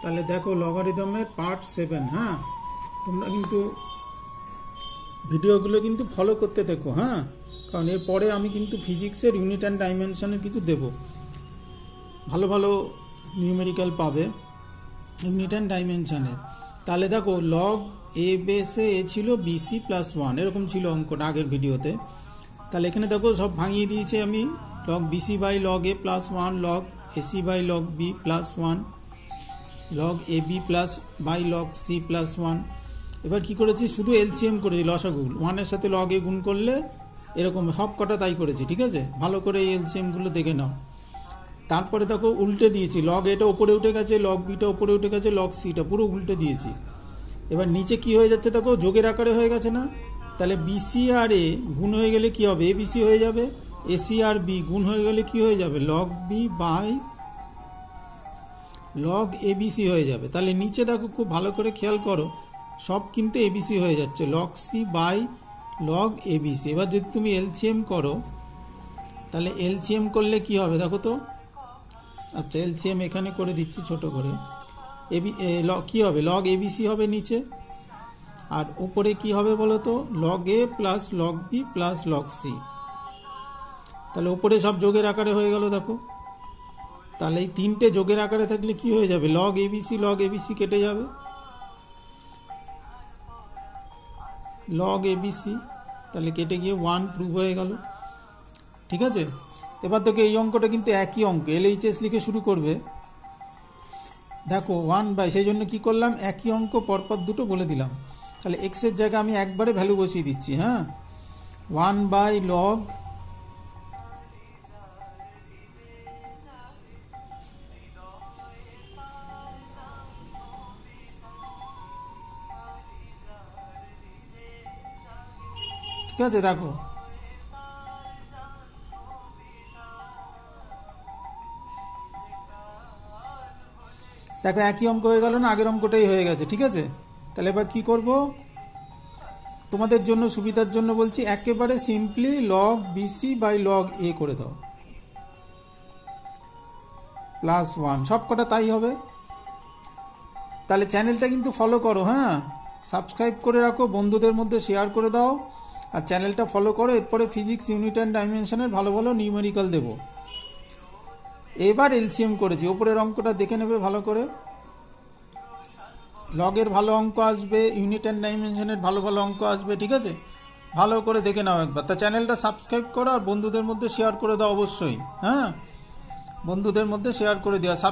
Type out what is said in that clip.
তাহলে দেখো লগারিদমের পার্ট 7। হ্যাঁ, তোমরা কিন্তু ভিডিওগুলো কিন্তু ফলো করতে দেখো। হ্যাঁ, কারণ এরপরে আমি কিন্তু ফিজিক্সের ইউনিট অ্যান্ড ডাইমেনশনের কিছু দেব, ভালো ভালো নিউমেরিক্যাল পাবে ইউনিট অ্যান্ড ডাইমেনশনের। তাহলে দেখো লগ এ বেসে এ ছিল বিসি প্লাস 1, এরকম ছিল অঙ্কটা আগের ভিডিওতে। তাহলে এখানে দেখো সব ভাঙিয়ে দিয়েছি আমি, log BC by log A plus 1, log A C by log B plus 1, log A B plus by log C plus 1। এবার কি করেছি, শুধু এলসিএম করেছি, লসাগু 1-এর সাথে লগ এ গুণ করলে এরকম সব কটা তাই করেছি। ঠিক আছে, ভালো করে এই এলসিএমগুলো দেখে নাও। তারপরে দেখো উল্টে দিয়েছি, লগ এটা ওপরে উঠে গেছে, লগ বিটা ওপরে উঠে গেছে, লগ সিটা পুরো উল্টে দিয়েছি। এবার নিচে কি হয়ে যাচ্ছে দেখো, যোগের আকারে হয়ে গেছে না? তাহলে বিসি আর এ গুণ হয়ে গেলে কি হবে, এবিসি হয়ে যাবে। এসি আর বি গুণ হয়ে গেলে কি হয়ে যাবে, log B by log A B C হয়ে যাবে। তাহলে নিচে দেখো খুব ভালো করে খেয়াল করো, সব কিন্তু এবিসি হয়ে যাচ্ছে, log C by log A B C. এবার যদি তুমি এলসিএম করো, তাহলে এলসিএম করলে কি হবে দেখো তো। আচ্ছা, এলসিএম এখানে করে দিচ্ছি ছোট করে। কি হবে, লগ এবিসি হবে নিচে, আর উপরে কি হবে বলো তো, log A plus log B plus log C. তাহলে উপরে সব যোগের আকারে হয়ে গেল দেখো। তাহলে এই তিনটে যোগের আকারে থাকলে কি হয়ে যাবে, লগ এবিসি কেটে যাবে, লগ এবিসি তাহলে কেটে গিয়ে 1 প্রুভ হয়ে গেল। ঠিক আছে, এবার দেখো এই অঙ্কটা কিন্তু একই অঙ্ক, এলএইচএস লিখে শুরু করবে। দেখো 1 বাই, সেই জন্য কি করলাম, একই অঙ্ক পরপর দুটো বলে দিলাম। তাহলে এক্স এর জায়গায় আমি একবারে ভ্যালু বসিয়ে দিচ্ছি। হ্যাঁ, 1 বাই লগ ঠিক আছে, দেখো দেখো একই অঙ্ক হয়ে গেল না, আগের অঙ্কটাই হয়ে গেছে। ঠিক আছে, তাহলে এবার কি করব, তোমাদের জন্য সুবিধার জন্য বলছি, একেবারে simply log BC by log A করে দাও প্লাস 1, সব কটা তাই হবে। তাহলে চ্যানেলটা কিন্তু ফলো করো। হ্যাঁ, সাবস্ক্রাইব করে রাখো, বন্ধুদের মধ্যে শেয়ার করে দাও, আর চ্যানেলটা ফলো করো। এরপরে ফিজিক্স ইউনিট অ্যান্ড ডাইমেনশনের ভালো ভালো নিউমেরিক্যাল দেবো। এবার এলসিএম করেছি, ওপরের অঙ্কটা দেখে নেবে ভালো করে, লগের ভালো অঙ্ক আসবে, ইউনিট অ্যান্ড ডাইমেনশনের ভালো ভালো অঙ্ক আসবে। ঠিক আছে, ভালো করে দেখে নাও একবার। তা চ্যানেলটা সাবস্ক্রাইব করো আর বন্ধুদের মধ্যে শেয়ার করে দাও অবশ্যই। হ্যাঁ, বন্ধুদের মধ্যে শেয়ার করে দেওয়া।